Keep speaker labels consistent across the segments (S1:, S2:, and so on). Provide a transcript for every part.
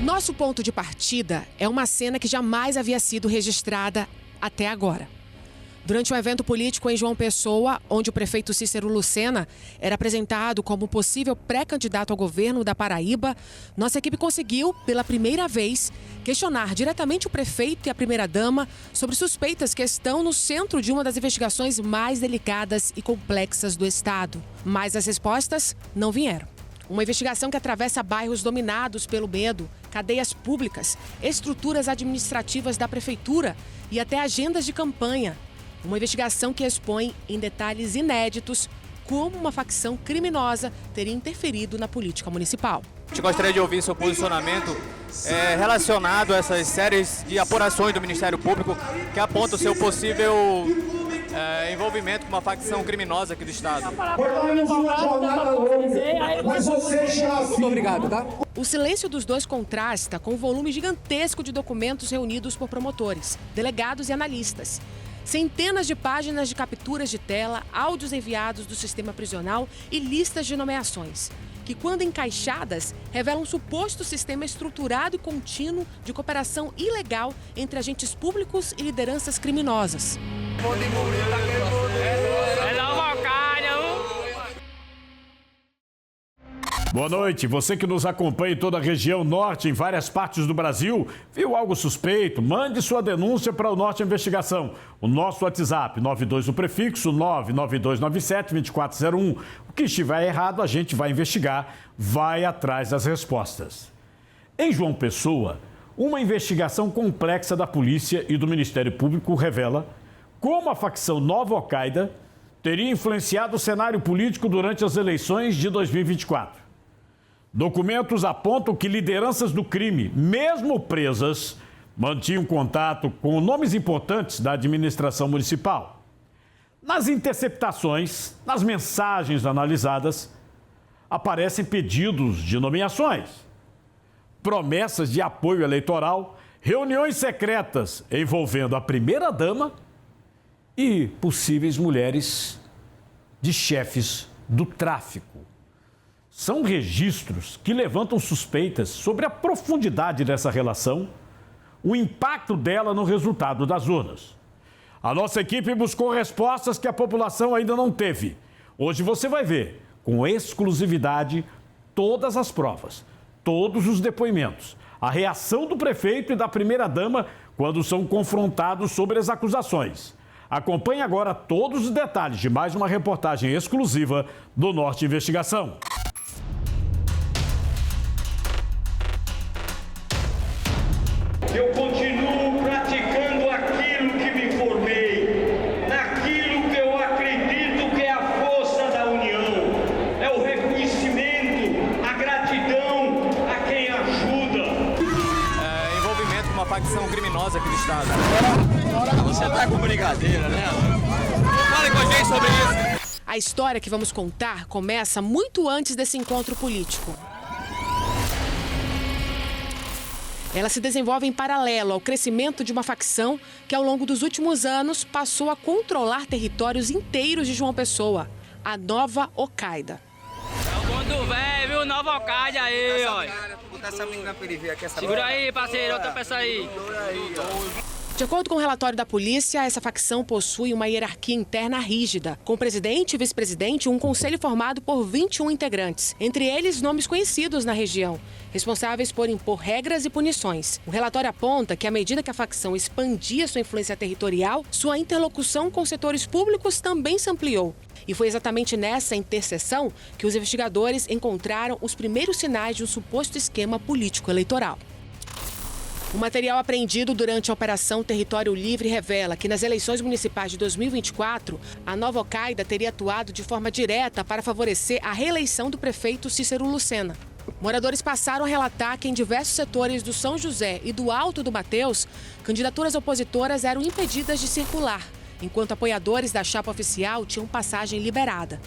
S1: Nosso ponto de partida é uma cena que jamais havia sido registrada até agora. Durante um evento político em João Pessoa, onde o prefeito Cícero Lucena era apresentado como possível pré-candidato ao governo da Paraíba, nossa equipe conseguiu, pela primeira vez, questionar diretamente o prefeito e a primeira-dama sobre suspeitas que estão no centro de uma das investigações mais delicadas e complexas do Estado. Mas as respostas não vieram. Uma investigação que atravessa bairros dominados pelo medo, cadeias públicas, estruturas administrativas da prefeitura e até agendas de campanha. Uma investigação que expõe em detalhes inéditos como uma facção criminosa teria interferido na política municipal.
S2: Eu gostaria de ouvir seu posicionamento relacionado a essas séries de apurações do Ministério Público que apontam o seu possível envolvimento com uma facção criminosa aqui do Estado.
S3: Muito obrigado, tá?
S1: O silêncio dos dois contrasta com o volume gigantesco de documentos reunidos por promotores, delegados e analistas. Centenas de páginas de capturas de tela, áudios enviados do sistema prisional e listas de nomeações, que, quando encaixadas, revelam um suposto sistema estruturado e contínuo de cooperação ilegal entre agentes públicos e lideranças criminosas.
S4: Boa noite. Você que nos acompanha em toda a região norte, em várias partes do Brasil, viu algo suspeito? Mande sua denúncia para o Norte Investigação. O nosso WhatsApp, 92 o prefixo, 99297-2401. O que estiver errado, a gente vai investigar, vai atrás das respostas. Em João Pessoa, uma investigação complexa da polícia e do Ministério Público revela como a facção Nova Al-Qaeda teria influenciado o cenário político durante as eleições de 2024. Documentos apontam que lideranças do crime, mesmo presas, mantinham contato com nomes importantes da administração municipal. Nas interceptações, nas mensagens analisadas, aparecem pedidos de nomeações, promessas de apoio eleitoral, reuniões secretas envolvendo a primeira-dama e possíveis mulheres de chefes do tráfico. São registros que levantam suspeitas sobre a profundidade dessa relação, o impacto dela no resultado das urnas. A nossa equipe buscou respostas que a população ainda não teve. Hoje você vai ver, com exclusividade, todas as provas, todos os depoimentos, a reação do prefeito e da primeira-dama quando são confrontados sobre as acusações. Acompanhe agora todos os detalhes de mais uma reportagem exclusiva do Norte Investigação.
S5: Eu continuo praticando aquilo que me formei, naquilo que eu acredito que é a força da união, é o reconhecimento, a gratidão a quem ajuda.
S2: Envolvimento com uma facção criminosa aqui do Estado.
S3: Você tá com brincadeira, né?
S2: Fale com a gente sobre isso.
S1: A história que vamos contar começa muito antes desse encontro político. Ela se desenvolve em paralelo ao crescimento de uma facção que, ao longo dos últimos anos, passou a controlar territórios inteiros de João Pessoa, a Nova Al-Qaeda.
S6: É o mundo velho, viu? Nova Al-Qaeda aí, ó.
S3: Botar essa menina pra ele ver aqui, essa
S6: Segura aí, parceiro, outra peça aí.
S1: De acordo com o relatório da polícia, essa facção possui uma hierarquia interna rígida, com presidente e vice-presidente e um conselho formado por 21 integrantes, entre eles nomes conhecidos na região, responsáveis por impor regras e punições. O relatório aponta que, à medida que a facção expandia sua influência territorial, sua interlocução com setores públicos também se ampliou. E foi exatamente nessa interseção que os investigadores encontraram os primeiros sinais de um suposto esquema político-eleitoral. O material apreendido durante a Operação Território Livre revela que nas eleições municipais de 2024, a Nova Al-Qaeda teria atuado de forma direta para favorecer a reeleição do prefeito Cícero Lucena. Moradores passaram a relatar que em diversos setores do São José e do Alto do Mateus, candidaturas opositoras eram impedidas de circular, enquanto apoiadores da chapa oficial tinham passagem liberada.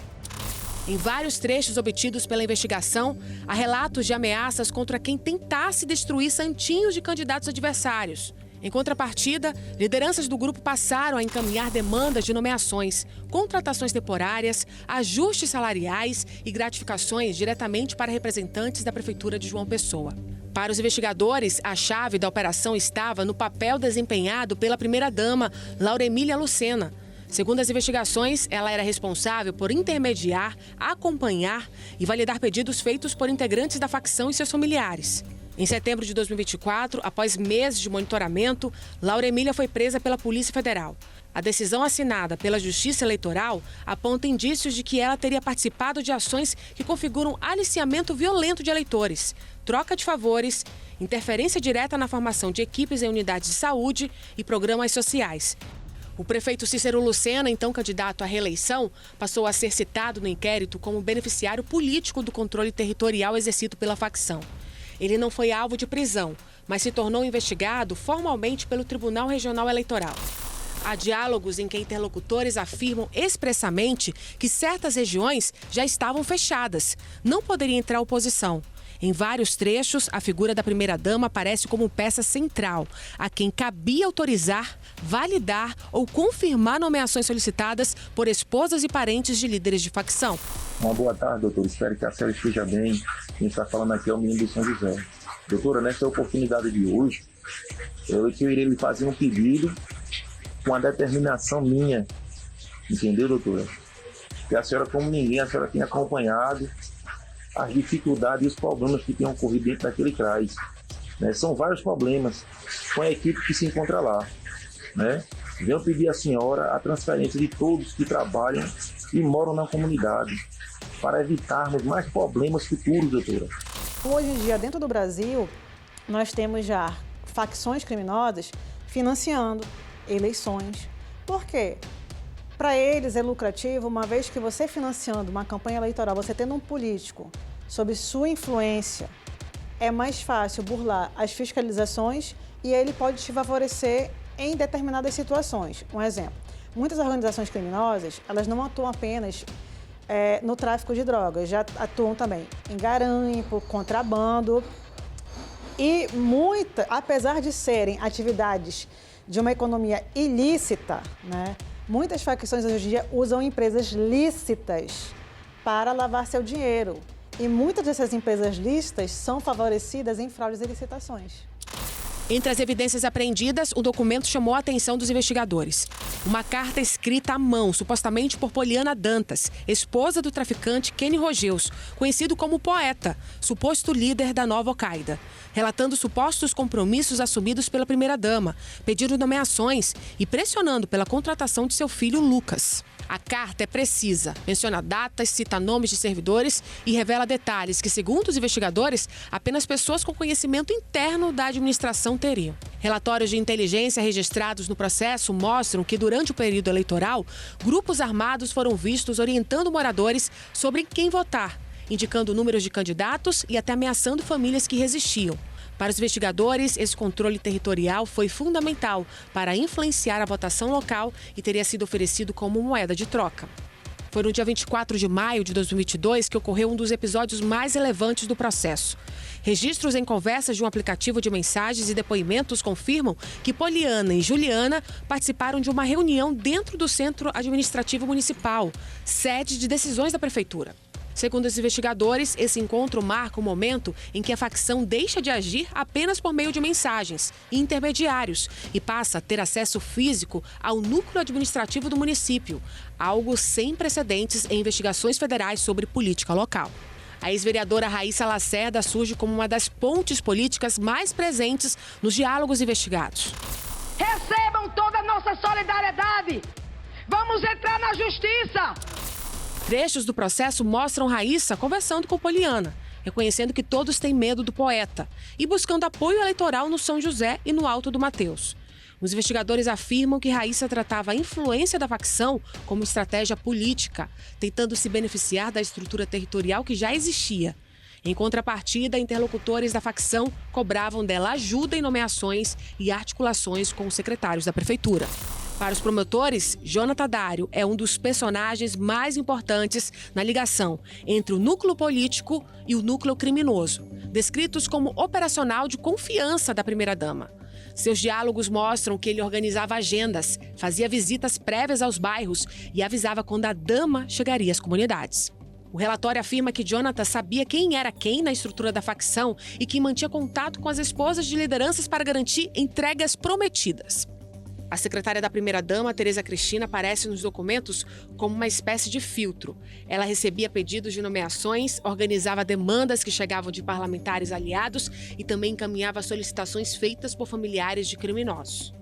S1: Em vários trechos obtidos pela investigação, há relatos de ameaças contra quem tentasse destruir santinhos de candidatos adversários. Em contrapartida, lideranças do grupo passaram a encaminhar demandas de nomeações, contratações temporárias, ajustes salariais e gratificações diretamente para representantes da Prefeitura de João Pessoa. Para os investigadores, a chave da operação estava no papel desempenhado pela primeira-dama, Laura Emília Lucena. Segundo as investigações, ela era responsável por intermediar, acompanhar e validar pedidos feitos por integrantes da facção e seus familiares. Em setembro de 2024, após meses de monitoramento, Laura Emília foi presa pela Polícia Federal. A decisão assinada pela Justiça Eleitoral aponta indícios de que ela teria participado de ações que configuram aliciamento violento de eleitores, troca de favores, interferência direta na formação de equipes em unidades de saúde e programas sociais. O prefeito Cícero Lucena, então candidato à reeleição, passou a ser citado no inquérito como beneficiário político do controle territorial exercido pela facção. Ele não foi alvo de prisão, mas se tornou investigado formalmente pelo Tribunal Regional Eleitoral. Há diálogos em que interlocutores afirmam expressamente que certas regiões já estavam fechadas, não poderia entrar oposição. Em vários trechos, a figura da primeira-dama aparece como peça central, a quem cabia autorizar, validar ou confirmar nomeações solicitadas por esposas e parentes de líderes de facção.
S7: Uma boa tarde, doutor. Espero que a senhora esteja bem. Quem está falando aqui é o menino do São José. Doutora, nessa oportunidade de hoje, eu irei lhe fazer um pedido com a determinação minha. Entendeu, doutora? Que a senhora, como ninguém, a senhora tem acompanhado as dificuldades e os problemas que têm ocorrido dentro daquele CRAS. Né? São vários problemas com a equipe que se encontra lá. Né? Venho pedir à senhora a transferência de todos que trabalham e moram na comunidade, para evitarmos mais problemas futuros, doutora.
S8: Hoje em dia, dentro do Brasil, nós temos já facções criminosas financiando eleições. Por quê? Para eles é lucrativo, uma vez que você financiando uma campanha eleitoral, você tendo um político sob sua influência, é mais fácil burlar as fiscalizações e ele pode te favorecer em determinadas situações. Um exemplo, muitas organizações criminosas, elas não atuam apenas no tráfico de drogas, já atuam também em garimpo, contrabando e apesar de serem atividades de uma economia ilícita, né? Muitas facções hoje em dia usam empresas lícitas para lavar seu dinheiro. E muitas dessas empresas lícitas são favorecidas em fraudes e licitações.
S1: Entre as evidências apreendidas, o documento chamou a atenção dos investigadores. Uma carta escrita à mão, supostamente por Poliana Dantas, esposa do traficante Kenny Rogeus, conhecido como Poeta, suposto líder da nova Al-Qaeda, relatando supostos compromissos assumidos pela primeira-dama, pedindo nomeações e pressionando pela contratação de seu filho Lucas. A carta é precisa, menciona datas, cita nomes de servidores e revela detalhes que, segundo os investigadores, apenas pessoas com conhecimento interno da administração teriam. Relatórios de inteligência registrados no processo mostram que, durante o período eleitoral, grupos armados foram vistos orientando moradores sobre quem votar, indicando números de candidatos e até ameaçando famílias que resistiam. Para os investigadores, esse controle territorial foi fundamental para influenciar a votação local e teria sido oferecido como moeda de troca. Foi no dia 24 de maio de 2022 que ocorreu um dos episódios mais relevantes do processo. Registros em conversas de um aplicativo de mensagens e depoimentos confirmam que Poliana e Juliana participaram de uma reunião dentro do Centro Administrativo Municipal, sede de decisões da Prefeitura. Segundo os investigadores, esse encontro marca o momento em que a facção deixa de agir apenas por meio de mensagens e intermediários e passa a ter acesso físico ao núcleo administrativo do município, algo sem precedentes em investigações federais sobre política local. A ex-vereadora Raíssa Lacerda surge como uma das pontes políticas mais presentes nos diálogos investigados.
S9: Recebam toda a nossa solidariedade! Vamos entrar na justiça!
S1: Trechos do processo mostram Raíssa conversando com Poliana, reconhecendo que todos têm medo do Poeta e buscando apoio eleitoral no São José e no Alto do Mateus. Os investigadores afirmam que Raíssa tratava a influência da facção como estratégia política, tentando se beneficiar da estrutura territorial que já existia. Em contrapartida, interlocutores da facção cobravam dela ajuda em nomeações e articulações com os secretários da prefeitura. Para os promotores, Jonathan Dário é um dos personagens mais importantes na ligação entre o núcleo político e o núcleo criminoso, descritos como operacional de confiança da primeira-dama. Seus diálogos mostram que ele organizava agendas, fazia visitas prévias aos bairros e avisava quando a dama chegaria às comunidades. O relatório afirma que Jonathan sabia quem era quem na estrutura da facção e que mantinha contato com as esposas de lideranças para garantir entregas prometidas. A secretária da primeira-dama, Tereza Cristina, aparece nos documentos como uma espécie de filtro. Ela recebia pedidos de nomeações, organizava demandas que chegavam de parlamentares aliados e também encaminhava solicitações feitas por familiares de criminosos.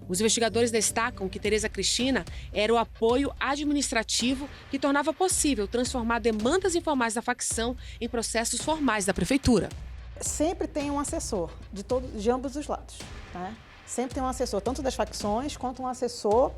S1: Os investigadores destacam que Tereza Cristina era o apoio administrativo que tornava possível transformar demandas informais da facção em processos formais da prefeitura.
S8: Sempre tem um assessor de ambos os lados, né? Sempre tem um assessor, tanto das facções quanto um assessor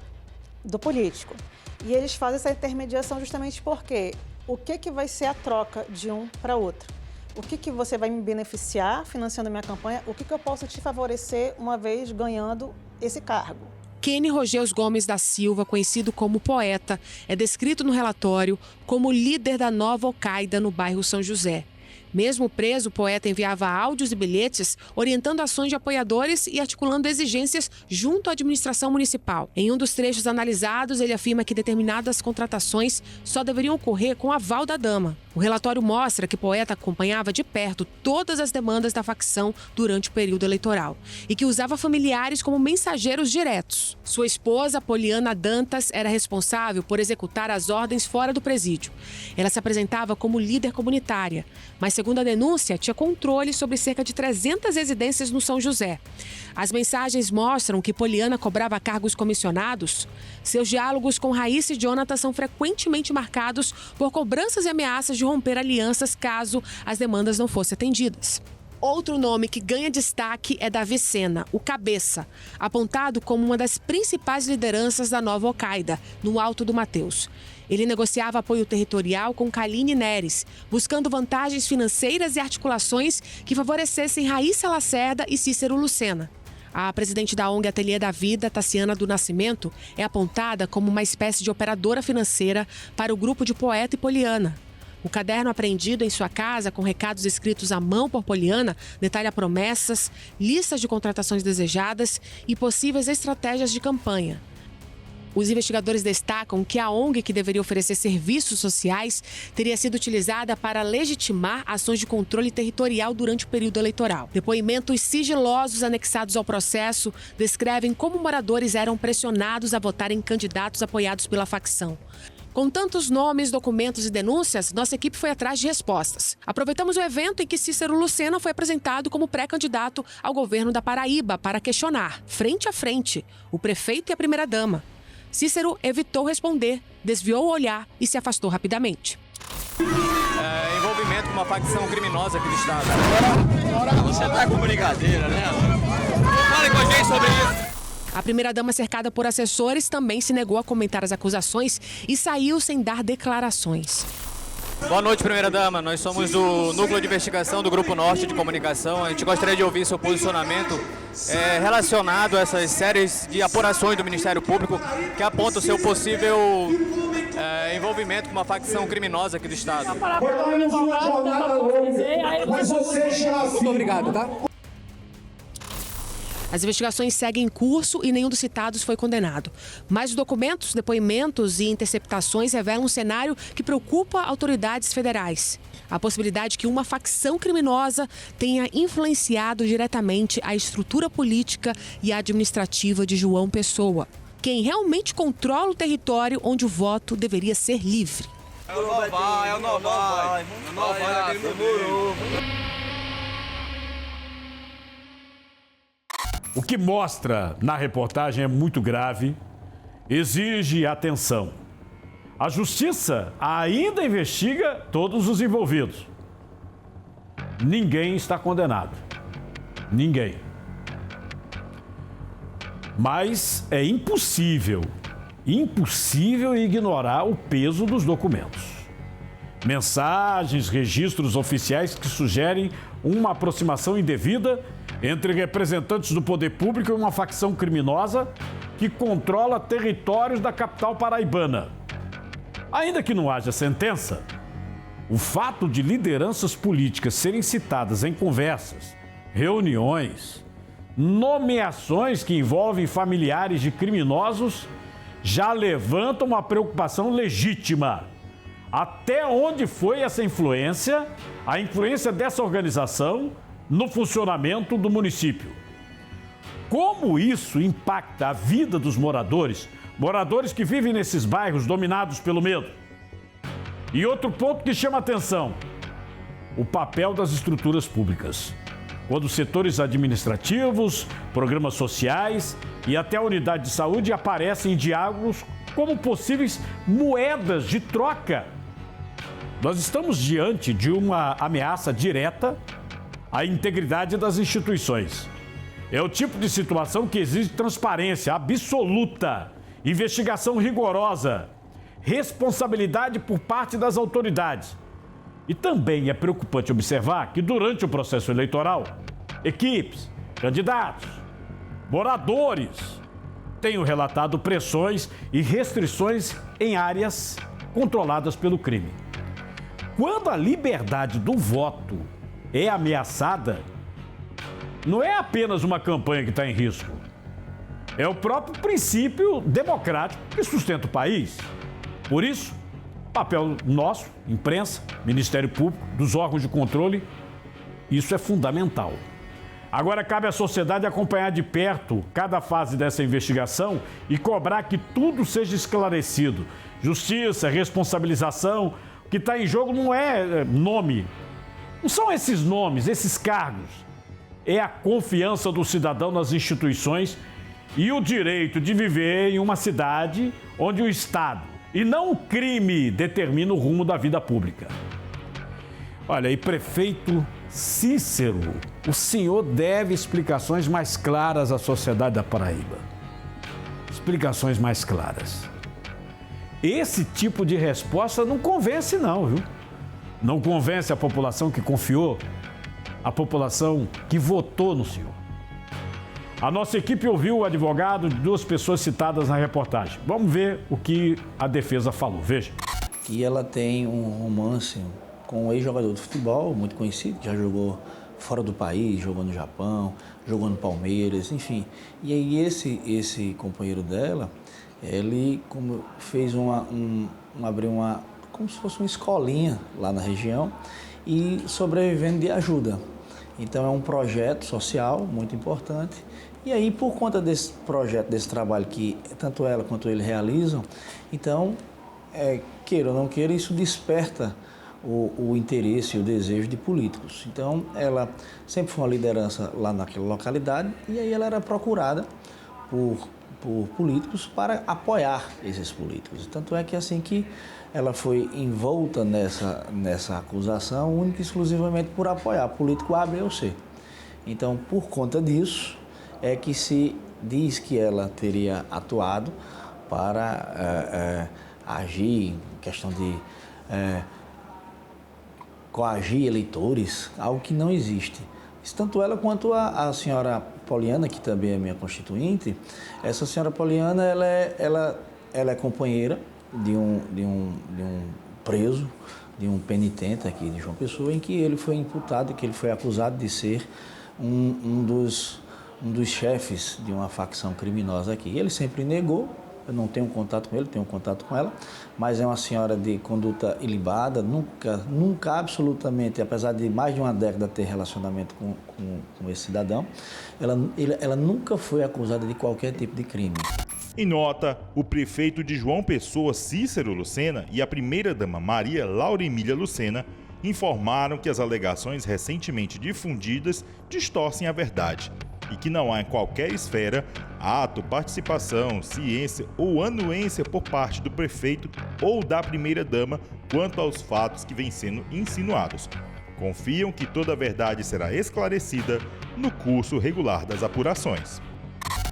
S8: do político. E eles fazem essa intermediação justamente porque o que vai ser a troca de um para outro? O que você vai me beneficiar financiando a minha campanha? O que eu posso te favorecer uma vez ganhando esse cargo?
S1: Kenny Rogeus Gomes da Silva, conhecido como Poeta, é descrito no relatório como líder da nova Al-Qaeda no bairro São José. Mesmo preso, o Poeta enviava áudios e bilhetes orientando ações de apoiadores e articulando exigências junto à administração municipal. Em um dos trechos analisados, ele afirma que determinadas contratações só deveriam ocorrer com aval da dama. O relatório mostra que Poeta acompanhava de perto todas as demandas da facção durante o período eleitoral e que usava familiares como mensageiros diretos. Sua esposa, Poliana Dantas, era responsável por executar as ordens fora do presídio. Ela se apresentava como líder comunitária, mas, segundo a denúncia, tinha controle sobre cerca de 300 residências no São José. As mensagens mostram que Poliana cobrava cargos comissionados. Seus diálogos com Raíssa e Jonathan são frequentemente marcados por cobranças e ameaças de romper alianças caso as demandas não fossem atendidas. Outro nome que ganha destaque é Davi Sena, o Cabeça, apontado como uma das principais lideranças da nova Al-Qaeda, no Alto do Mateus. Ele negociava apoio territorial com Kaline Neres, buscando vantagens financeiras e articulações que favorecessem Raíssa Lacerda e Cícero Lucena. A presidente da ONG Ateliê da Vida, Tassiana do Nascimento, é apontada como uma espécie de operadora financeira para o grupo de Poeta e Poliana. O caderno apreendido em sua casa, com recados escritos à mão por Poliana, detalha promessas, listas de contratações desejadas e possíveis estratégias de campanha. Os investigadores destacam que a ONG, que deveria oferecer serviços sociais, teria sido utilizada para legitimar ações de controle territorial durante o período eleitoral. Depoimentos sigilosos anexados ao processo descrevem como moradores eram pressionados a votar em candidatos apoiados pela facção. Com tantos nomes, documentos e denúncias, nossa equipe foi atrás de respostas. Aproveitamos o evento em que Cícero Lucena foi apresentado como pré-candidato ao governo da Paraíba para questionar, frente a frente, o prefeito e a primeira-dama. Cícero evitou responder, desviou o olhar e se afastou rapidamente.
S2: Envolvimento com uma facção criminosa aqui do estado.
S3: Agora você tá com brincadeira, né? Fale com a gente sobre isso.
S1: A primeira-dama, cercada por assessores, também se negou a comentar as acusações e saiu sem dar declarações.
S2: Boa noite, primeira-dama. Nós somos do Núcleo de Investigação do Grupo Norte de Comunicação. A gente gostaria de ouvir seu posicionamento relacionado a essas séries de apurações do Ministério Público que apontam o seu possível envolvimento com uma facção criminosa aqui do estado.
S3: Muito obrigado, tá?
S1: As investigações seguem em curso e nenhum dos citados foi condenado. Mas os documentos, depoimentos e interceptações revelam um cenário que preocupa autoridades federais. A possibilidade que uma facção criminosa tenha influenciado diretamente a estrutura política e administrativa de João Pessoa. Quem realmente controla o território onde o voto deveria ser livre.
S3: É o Novar.
S4: O que mostra na reportagem é muito grave, exige atenção. A justiça ainda investiga todos os envolvidos. Ninguém está condenado. Ninguém. Mas é impossível ignorar o peso dos documentos. Mensagens, registros oficiais que sugerem uma aproximação indevida entre representantes do poder público e uma facção criminosa que controla territórios da capital paraibana. Ainda que não haja sentença, o fato de lideranças políticas serem citadas em conversas, reuniões, nomeações que envolvem familiares de criminosos já levantam uma preocupação legítima. Até onde foi essa influência, a influência dessa organização no funcionamento do município? Como isso impacta a vida dos moradores que vivem nesses bairros dominados pelo medo? E outro ponto que chama atenção: o papel das estruturas públicas. Quando setores administrativos, programas sociais e até a unidade de saúde aparecem em diálogos como possíveis moedas de troca. Nós estamos diante de uma ameaça direta à integridade das instituições. É o tipo de situação que exige transparência absoluta, investigação rigorosa, responsabilidade por parte das autoridades. E também é preocupante observar que durante o processo eleitoral, equipes, candidatos, moradores tenham relatado pressões e restrições em áreas controladas pelo crime. Quando a liberdade do voto é ameaçada, não é apenas uma campanha que está em risco. É o próprio princípio democrático que sustenta o país. Por isso, papel nosso, imprensa, Ministério Público, dos órgãos de controle, isso é fundamental. Agora cabe à sociedade acompanhar de perto cada fase dessa investigação e cobrar que tudo seja esclarecido. Justiça, responsabilização. O que está em jogo não é nome, não são esses nomes, esses cargos. É a confiança do cidadão nas instituições e o direito de viver em uma cidade onde o Estado, e não o crime, determina o rumo da vida pública. Olha, e prefeito Cícero, o senhor deve explicações mais claras à sociedade da Paraíba. Explicações mais claras. Esse tipo de resposta não convence não, viu? Não convence a população que confiou, a população que votou no senhor. A nossa equipe ouviu o advogado de duas pessoas citadas na reportagem. Vamos ver o que a defesa falou. Veja.
S10: E ela tem um romance com um ex-jogador de futebol muito conhecido, que já jogou fora do país, jogou no Japão, jogou no Palmeiras, enfim. E aí esse companheiro dela, ele fez abriu como se fosse uma escolinha lá na região e sobrevivendo de ajuda. Então é um projeto social muito importante. E aí, por conta desse projeto, desse trabalho que tanto ela quanto ele realizam, então, queira ou não queira, isso desperta o interesse e o desejo de políticos. Então, ela sempre foi uma liderança lá naquela localidade e aí ela era procurada por políticos para apoiar esses políticos. Tanto é que assim que ela foi envolta nessa acusação, única e exclusivamente por apoiar político A, B ou C. Então, por conta disso, é que se diz que ela teria atuado para agir em questão de coagir eleitores, algo que não existe. Tanto ela quanto a senhora Poliana, que também é minha constituinte. Essa senhora Poliana, ela é companheira de um preso, de um penitente aqui de João Pessoa, em que ele foi imputado, que ele foi acusado de ser um dos chefes de uma facção criminosa aqui. Ele sempre negou. Eu não tenho contato com ele, tenho contato com ela, mas é uma senhora de conduta ilibada, nunca absolutamente, apesar de mais de uma década ter relacionamento com esse cidadão, ela nunca foi acusada de qualquer tipo de crime.
S11: Em nota, o prefeito de João Pessoa, Cícero Lucena, e a primeira-dama Maria Laura Emília Lucena informaram que as alegações recentemente difundidas distorcem a verdade e que não há em qualquer esfera ato, participação, ciência ou anuência por parte do prefeito ou da primeira-dama quanto aos fatos que vêm sendo insinuados. Confiam que toda a verdade será esclarecida no curso regular das apurações.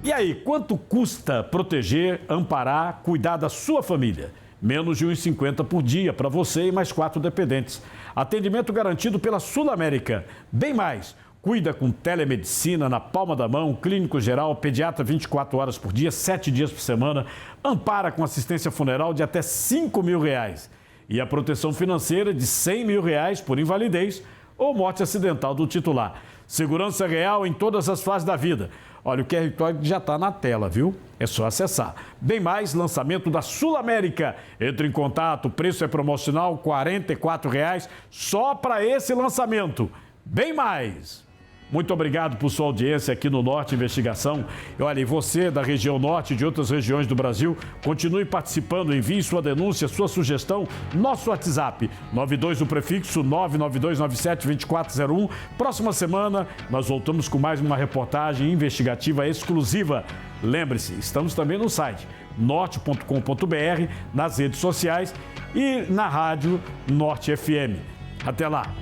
S4: E aí, quanto custa proteger, amparar, cuidar da sua família? Menos de R$ 1,50 por dia para você e mais 4 dependentes. Atendimento garantido pela Sul América. Bem mais. Cuida com telemedicina na palma da mão, clínico geral, pediatra 24 horas por dia, 7 dias por semana, ampara com assistência funeral de até R$ 5.000 e a proteção financeira de R$ 100.000 por invalidez ou morte acidental do titular. Segurança real em todas as fases da vida. Olha, o QR Code já está na tela, viu? É só acessar. Bem mais, lançamento da Sul América. Entre em contato, o preço é promocional, R$ 44,00 só para esse lançamento. Bem mais. Muito obrigado por sua audiência aqui no Norte Investigação. E olha, e você da região Norte e de outras regiões do Brasil, continue participando, envie sua denúncia, sua sugestão, nosso WhatsApp, 92 o prefixo 992972401. Próxima semana nós voltamos com mais uma reportagem investigativa exclusiva. Lembre-se, estamos também no site norte.com.br, nas redes sociais e na rádio Norte FM. Até lá!